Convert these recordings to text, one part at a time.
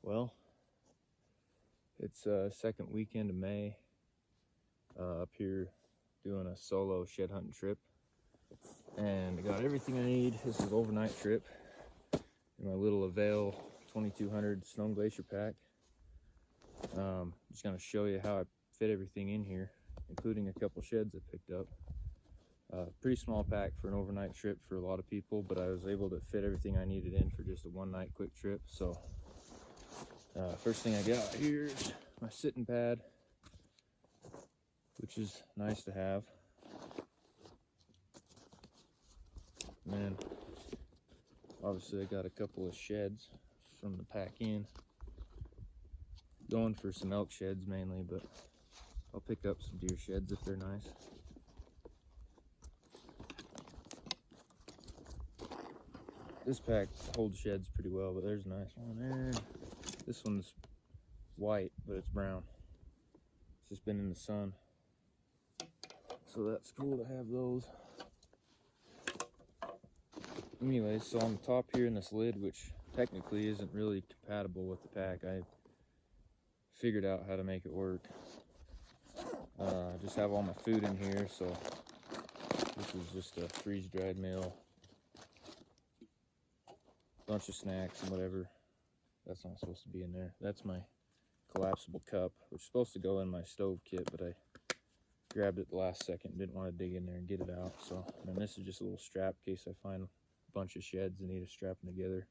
Well, it's second weekend of May, up here doing a solo shed hunting trip, and I got everything I need. This is an overnight trip in my little Avail 2200 Snow Glacier pack. Just gonna show you how I fit everything in here, including a couple sheds I picked up. Pretty small pack for an overnight trip for a lot of people, but I was able to fit everything I needed in for just a one-night quick trip. So first thing I got here is my sitting pad, which is nice to have. And then obviously I got a couple of sheds from the pack in. Going for some elk sheds mainly, but I'll pick up some deer sheds if they're nice. This pack holds sheds pretty well, but there's a nice one there. This one's white, but it's brown. It's just been in the sun. So that's cool to have those. Anyways, so on the top here in this lid, which technically isn't really compatible with the pack, I figured out how to make it work. I just have all my food in here, so this is just a freeze-dried meal. Bunch of snacks and whatever. That's not supposed to be in there. That's my collapsible cup, which is supposed to go in my stove kit, but I grabbed it the last second, didn't want to dig in there and get it out. So, and then this is just a little strap in case I find a bunch of sheds and need to strap them together.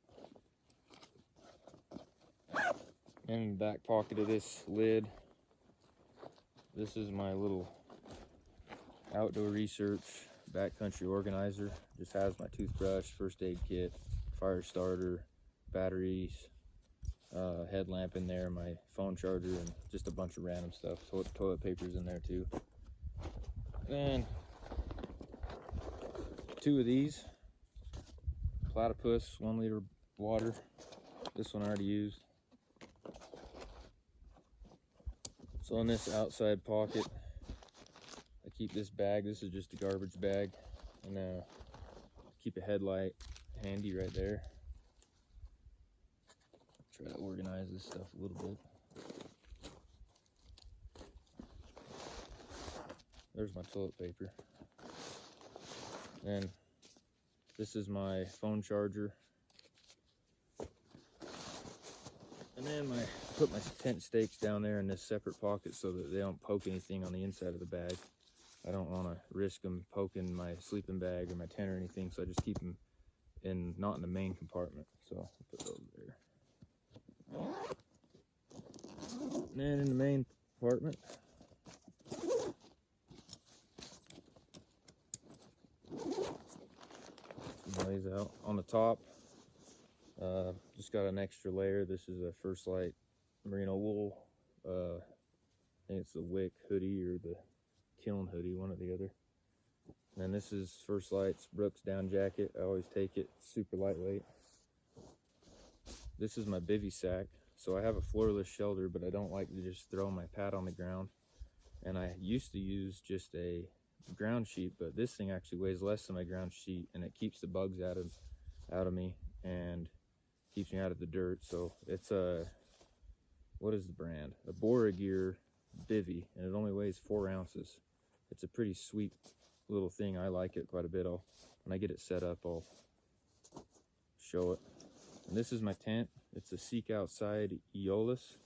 And in the back pocket of this lid, this is my little outdoor research backcountry organizer. Just has my toothbrush, first aid kit, fire starter, batteries, headlamp in there, my phone charger, and just a bunch of random stuff. Toilet paper's in there too. And two of these platypus 1 liter water. This one I already used. So in this outside pocket, I keep this bag. This is just a garbage bag, and keep a headlight handy right there. Try to organize this stuff a little bit. There's my toilet paper. And this is my phone charger. And then put my tent stakes down there in this separate pocket so that they don't poke anything on the inside of the bag. I don't want to risk them poking my sleeping bag or my tent or anything, so I just keep them not in the main compartment. So I'll put those there. And then in the main compartment, lays out on the top. Just got an extra layer. This is a XLite merino wool. I think it's the wick hoodie or the kiln hoodie, one or the other. And this is XLite's Brooks down jacket. I always take it, super lightweight. This is my Bivy Sack. So I have a floorless shelter, but I don't like to just throw my pad on the ground. And I used to use just a ground sheet, but this thing actually weighs less than my ground sheet, and it keeps the bugs out of me and keeps me out of the dirt. So it's what is the brand? A Borah gear Bivy, and it only weighs 4 ounces. It's a pretty sweet little thing. I like it quite a bit. When I get it set up, I'll show it. And this is my tent. It's a Seek Outside Eolus,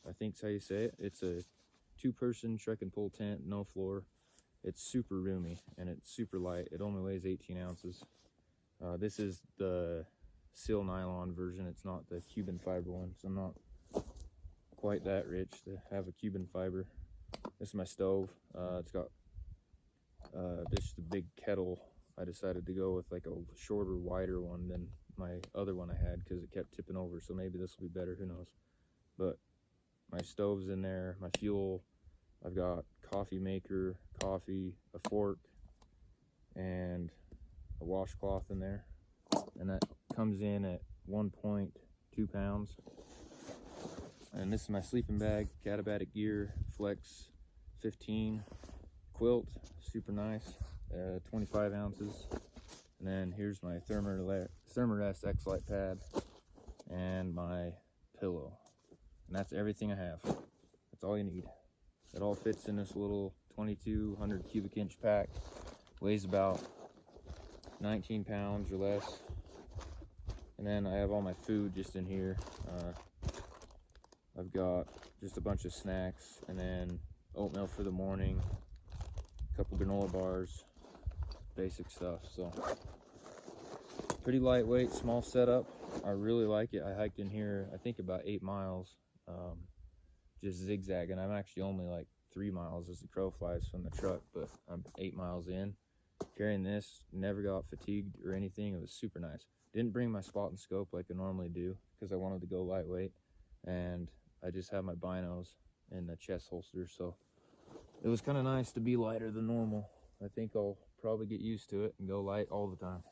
I think is how you say it. It's a 2-person trek and pull tent, no floor. It's super roomy and it's super light. It only weighs 18 ounces. This is the seal nylon version. It's not the Cuban fiber one, so I'm not quite that rich to have a Cuban fiber. This is my stove. It's got this is the big kettle. I decided to go with like a shorter, wider one than my other one I had because it kept tipping over, so maybe this will be better, who knows. But my stove's in there, my fuel, I've got coffee maker, coffee, a fork, and a washcloth in there, and that comes in at 1.2 pounds. And this is my sleeping bag, Katabatic gear, Flex 15 Quilt, super nice, 25 ounces. And then here's my Therm-a-Rest XLite pad and my pillow. And that's everything I have. That's all you need. It all fits in this little 2200 cubic inch pack. Weighs about 19 pounds or less. And then I have all my food just in here. I've got just a bunch of snacks, and then oatmeal for the morning, a couple granola bars, basic stuff. So pretty lightweight, small setup. I really like it. I hiked in here, I think about 8 miles, just zigzagging. I'm actually only like 3 miles as the crow flies from the truck, but I'm 8 miles in. Carrying this, never got fatigued or anything. It was super nice. Didn't bring my spot and scope like I normally do because I wanted to go lightweight, and I just have my binos in the chest holster, so it was kind of nice to be lighter than normal. I think I'll probably get used to it and go light all the time.